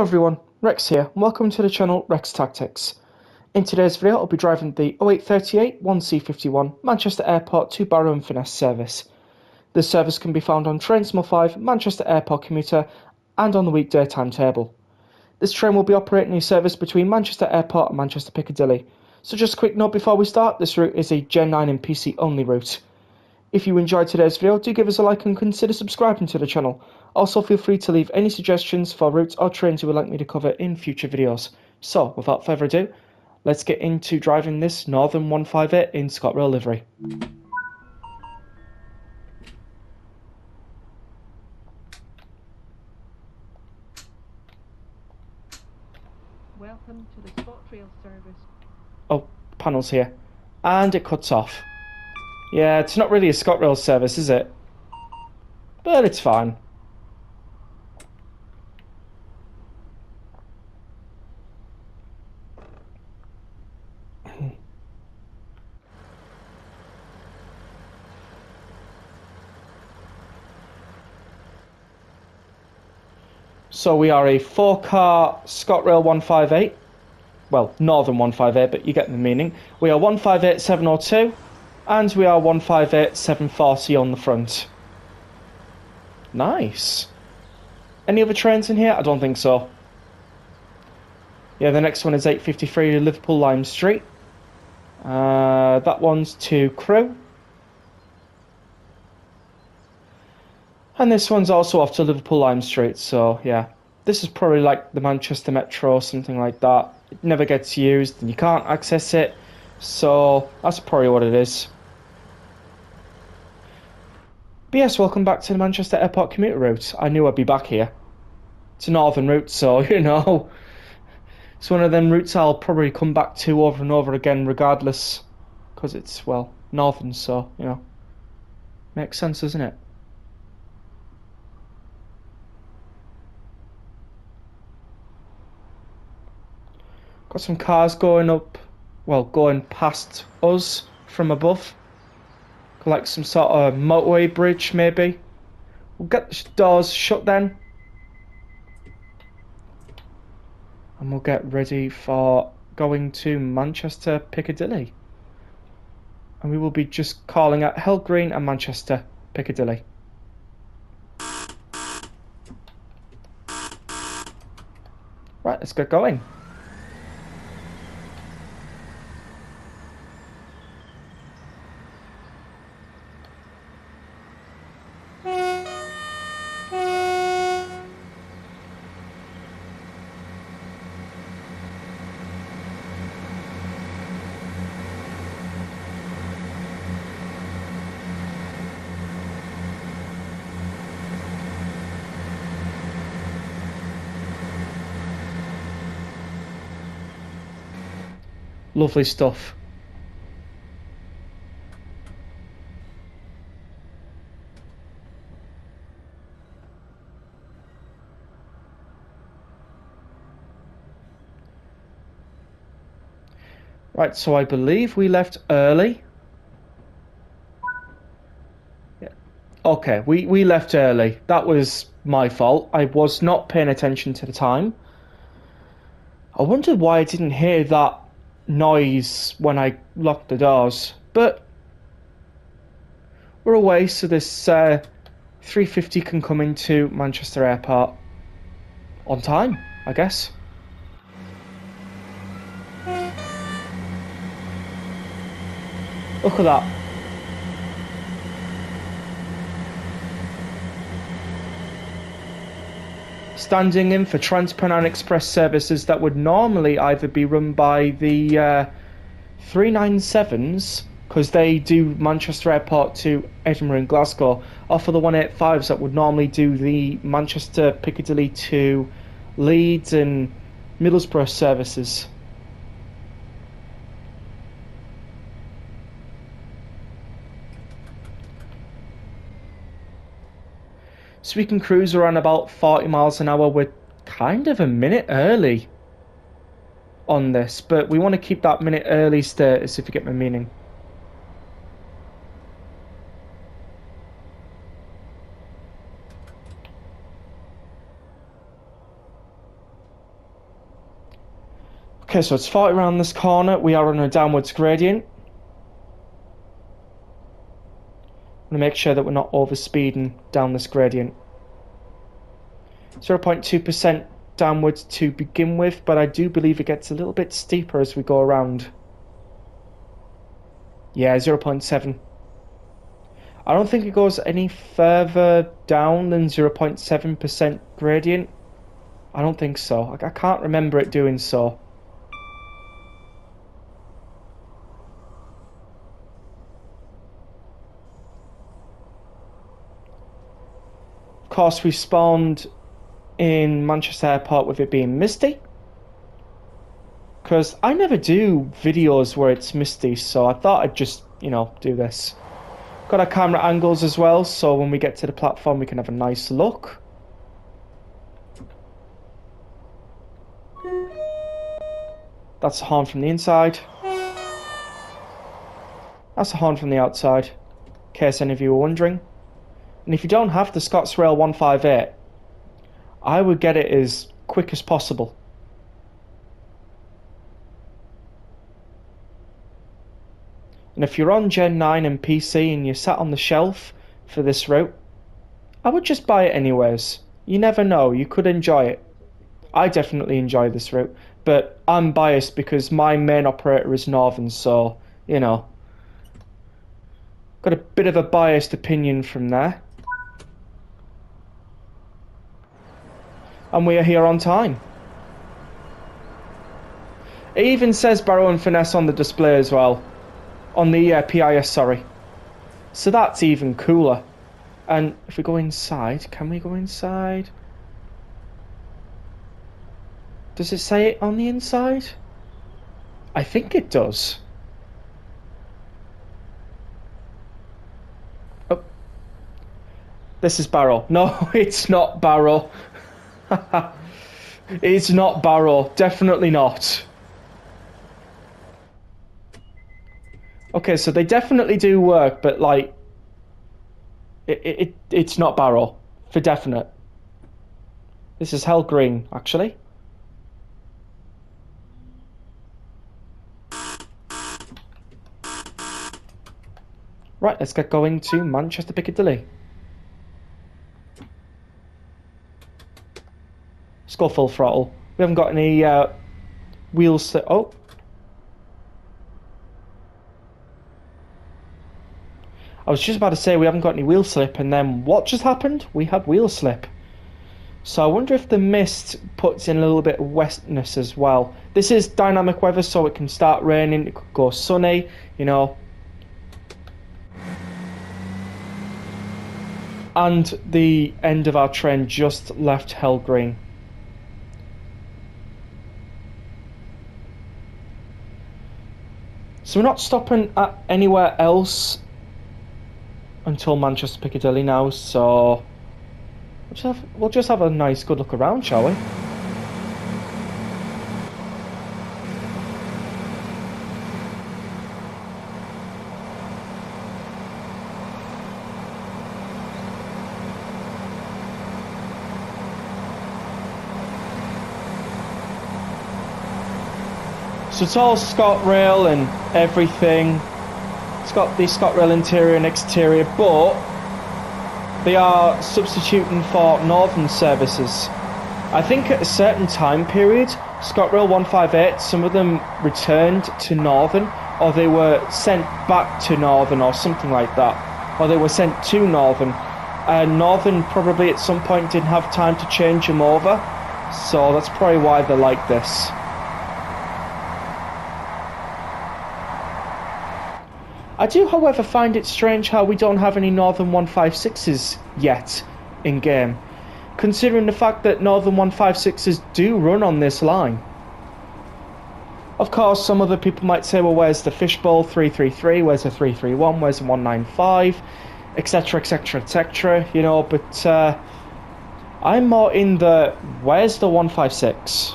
everyone, Rex here, and welcome to the channel Rex Tactics. In today's video I'll be driving the 0838 1C51 Manchester Airport to Barrow-In-Furness service. This service can be found on Train Small 5 Manchester Airport commuter and on the weekday timetable. This train will be operating a service between Manchester Airport and Manchester Piccadilly. So just a quick note before we start, this route is a Gen 9 and PC only route. If you enjoyed today's video, do give us a like and consider subscribing to the channel. Also feel free to leave any suggestions for routes or trains you would like me to cover in future videos. So without further ado, let's get into driving this Northern 158 in Scotrail livery. Welcome to the Scotrail service. Oh, panels here. And it cuts off. Yeah, it's not really a Scotrail service, is it? But it's fine. So we are a 4-car Scotrail 158. Well, Northern 158, but you get the meaning. We are 158 702, and we are 158 740 on the front. Nice. Any other trains in here? I don't think so. Yeah, the next one is 853 Liverpool Lime Street. That one's to Crewe. And this one's also off to Liverpool Lime Street, so yeah. This is probably like the Manchester Metro or something like that. It never gets used and you can't access it, so that's probably what it is. But yes, welcome back to the Manchester Airport commuter route. I knew I'd be back here. It's a northern route, so you know. It's one of them routes I'll probably come back to over and over again regardless. Because it's, well, northern, so, you know. Makes sense, doesn't it? Got some cars going up, well, going past us from above. Like some sort of motorway bridge, maybe. We'll get the doors shut then. And we'll get ready for going to Manchester Piccadilly. And we will be just calling at Hell Green and Manchester Piccadilly. Right, let's get going. Lovely stuff. Right, so I believe we left early. Yeah. Okay, we left early. That was my fault. I was not paying attention to the time. I wondered why I didn't hear that noise when I locked the doors, but we're away, so this 350 can come into Manchester Airport on time, I guess. Look at that. Standing in for Trans-Pennine Express services that would normally either be run by the 397s, because they do Manchester Airport to Edinburgh and Glasgow, or for the 185s that would normally do the Manchester Piccadilly to Leeds and Middlesbrough services. So we can cruise around about 40 miles an hour. We're kind of a minute early on this, but we want to keep that minute early status, if you get my meaning. Okay, so it's 40 around this corner. We are on a downwards gradient. I'm going to make sure that we're not overspeeding down this gradient. 0.2% downwards to begin with, but I do believe it gets a little bit steeper as we go around. Yeah, 0.7. I don't think it goes any further down than 0.7% gradient. I don't think so. I can't remember it doing so. Of course, we spawned in Manchester Airport with it being misty. Because I never do videos where it's misty, so I thought I'd just, you know, do this. Got our camera angles as well, so when we get to the platform we can have a nice look. That's a horn from the inside. That's a horn from the outside, in case any of you were wondering. And if you don't have the Scotrail 158, I would get it as quick as possible. And if you're on Gen 9 and PC and you're sat on the shelf for this route, I would just buy it anyways. You never know, you could enjoy it. I definitely enjoy this route, but I'm biased because my main operator is Northern, so, you know. Got a bit of a biased opinion from there. And we are here on time. It even says Barrow-In-Furness on the display as well. On the PIS, sorry. So that's even cooler. And if we go inside, can we go inside? Does it say it on the inside? I think it does. Oh. This is Barrow. No, it's not Barrow. It's not Barrow. Definitely not. Okay, so they definitely do work, but like, it's not Barrow, for definite. This is Hell Green, actually. Right, let's get going to Manchester Piccadilly. Let's go full throttle. We haven't got any wheels. Oh. I was just about to say we haven't got any wheel slip, and then what just happened? We had wheel slip. So I wonder if the mist puts in a little bit of wetness as well. This is dynamic weather, so it can start raining, it could go sunny, you know. And the end of our train just left Hell Green. So we're not stopping at anywhere else until Manchester Piccadilly now, so we'll just have a nice good look around, shall we? So it's all Scotrail and everything. It's got the Scotrail interior and exterior, but they are substituting for Northern services. I think at a certain time period, Scotrail 158, some of them returned to Northern, or they were sent back to Northern or something like that. Or they were sent to Northern. Northern probably at some point didn't have time to change them over, so that's probably why they're like this. I do, however, find it strange how we don't have any Northern 156s yet in game, considering the fact that Northern 156s do run on this line. Of course, some other people might say, well, where's the Fishbowl 333, where's the 331, where's the 195, etc, etc, etc, you know, but I'm more in the, where's the 156?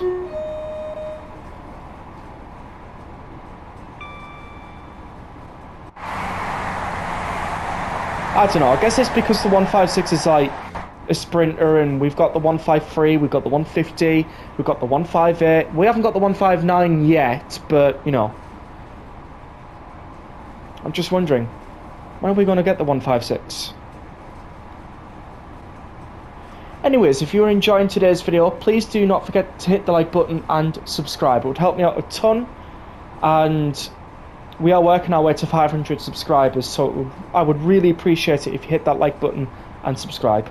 I don't know, I guess it's because the 156 is like a Sprinter, and we've got the 153, we've got the 150, we've got the 158. We haven't got the 159 yet, but, you know. I'm just wondering, when are we going to get the 156? Anyways, if you're enjoying today's video, please do not forget to hit the like button and subscribe. It would help me out a ton, and we are working our way to 500 subscribers, so I would really appreciate it if you hit that like button and subscribe.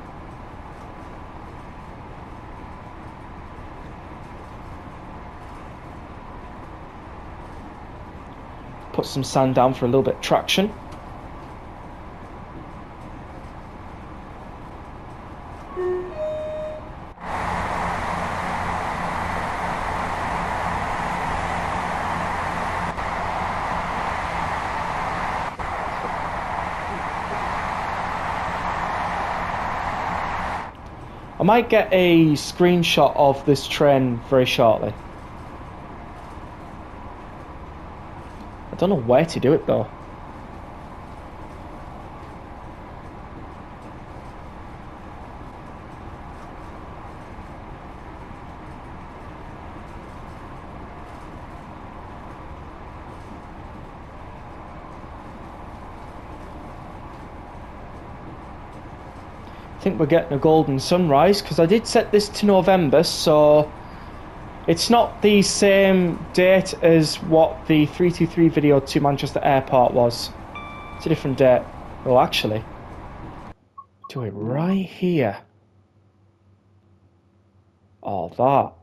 Put some sand down for a little bit of traction. I might get a screenshot of this train very shortly. I don't know where to do it though. I think we're getting a golden sunrise because I did set this to November, so it's not the same date as what the 323 video to Manchester Airport was. It's a different date. Oh, actually, do it right here. Oh, that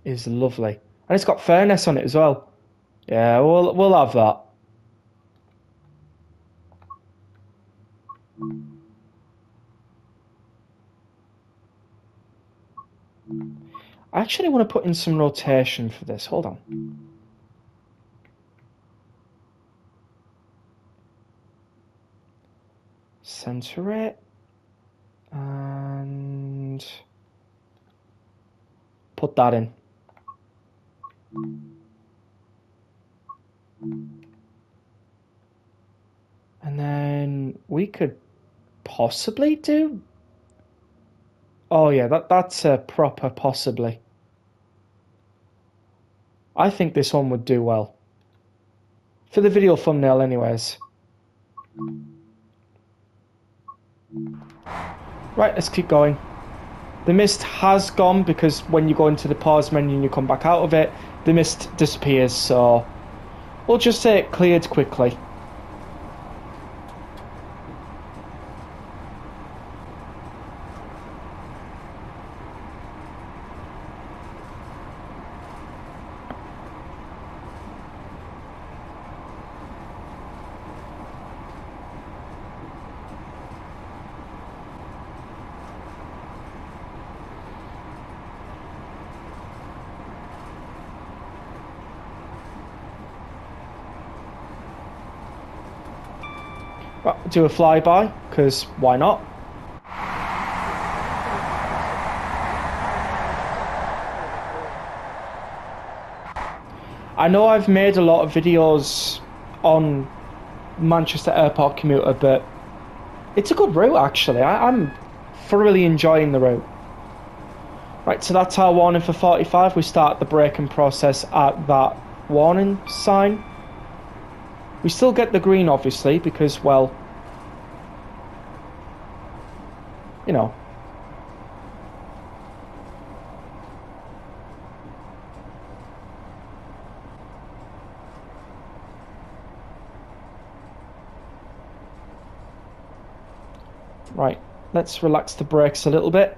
is lovely, and it's got furnace on it as well. Yeah, we'll have that. I actually want to put in some rotation for this. Hold on. Center it. And put that in. And then we could possibly do... Oh yeah, that's a proper possibly. I think this one would do well. For the video thumbnail anyways. Right, let's keep going. The mist has gone because when you go into the pause menu and you come back out of it, the mist disappears, so we'll just say it cleared quickly. Well, do a flyby, because why not? I know I've made a lot of videos on Manchester Airport commuter, but it's a good route actually. I'm thoroughly enjoying the route. Right, so that's our warning for 45. We start the braking process at that warning sign. We still get the green, obviously, because, well, you know. Right, let's relax the brakes a little bit.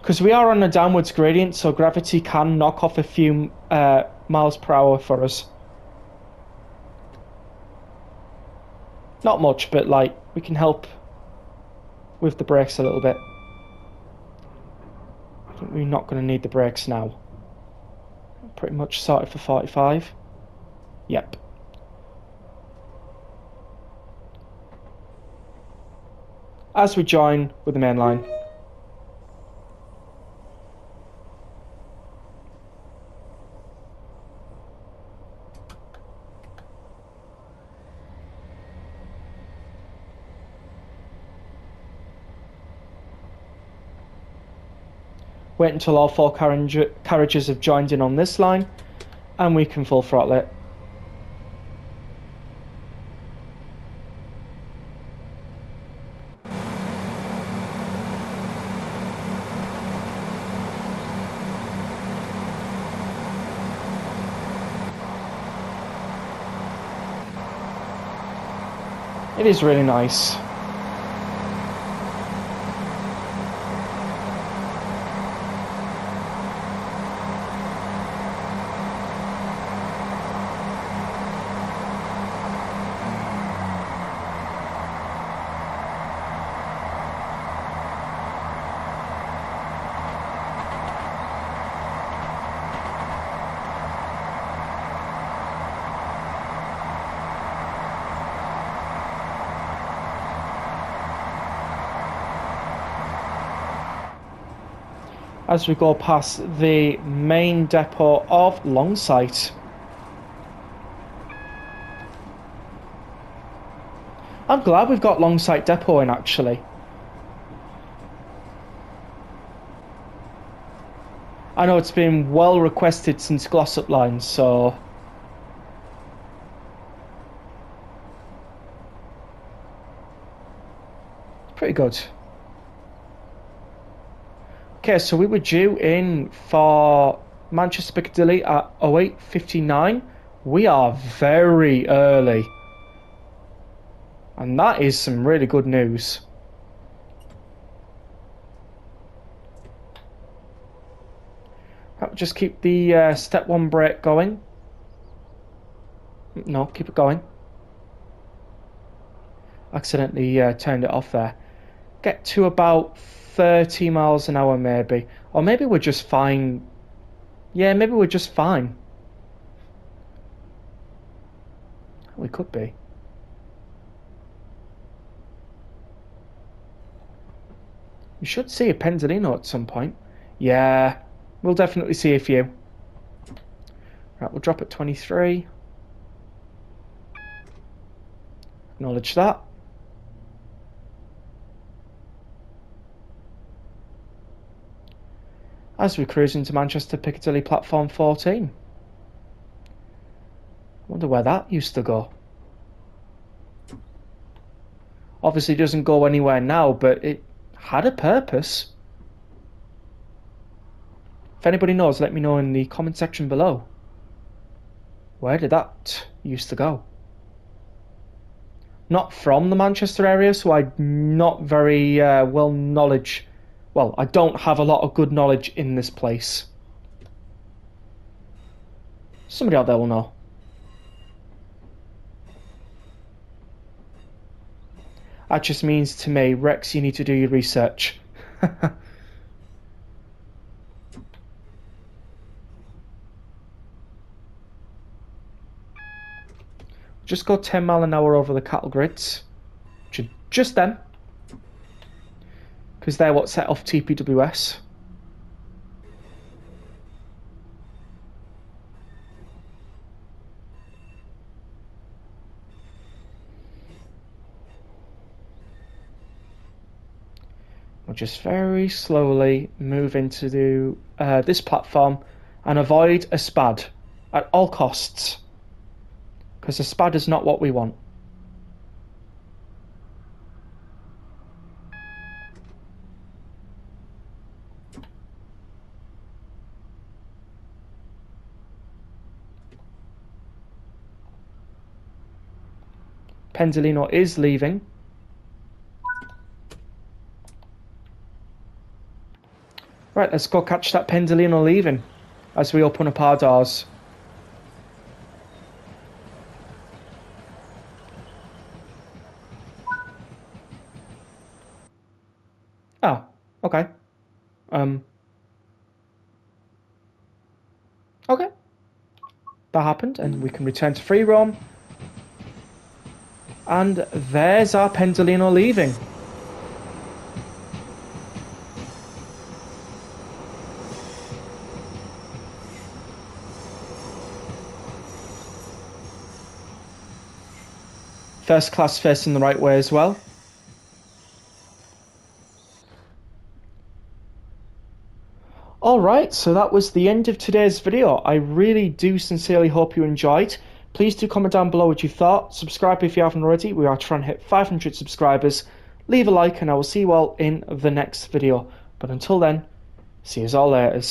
Because we are on a downwards gradient, so gravity can knock off a few miles per hour for us. Not much, but like, we can help with the brakes a little bit. I think we're not going to need the brakes now. Pretty much sorted for 45. Yep. As we join with the main line. wait until all four carriages have joined in on this line, and we can full throttle it. It is really nice. As we go past the main depot of Longsight. I'm glad we've got Longsight depot in, actually. I know it's been well requested since Glossop Line, so pretty good. Okay, so we were due in for Manchester Piccadilly at 08:59. We are very early. And that is some really good news. Right, just keep the step one brake going. No, keep it going. Accidentally turned it off there. Get to about 30 miles an hour maybe. Or maybe we're just fine. Yeah, maybe we're just fine. We could be. You should see a Pendolino at some point. Yeah, we'll definitely see a few. Right, we'll drop at 23. Acknowledge that. As we cruise into Manchester Piccadilly platform 14. Wonder where that used to go. Obviously doesn't go anywhere now, but it had a purpose. If anybody knows, let me know in the comment section below. Where did that used to go? Not from the Manchester area, so I'm not very well knowledge. Well, I don't have a lot of good knowledge in this place. Somebody out there will know. That just means to me, Rex, you need to do your research. Just go 10 mile an hour over the cattle grids. Just them. Because they're what set off TPWS. We'll just very slowly move into this platform and avoid a spad at all costs. Because a spad is not what we want. Pendolino is leaving. Right, let's go catch that Pendolino leaving as we open up our doors. Oh, okay. Okay. That happened, and we can return to free roam. And there's our Pendolino leaving. First class facing the right way as well. Alright, so that was the end of today's video. I really do sincerely hope you enjoyed. Please do comment down below what you thought. Subscribe if you haven't already. We are trying to hit 500 subscribers. Leave a like and I will see you all in the next video. But until then, see you all later.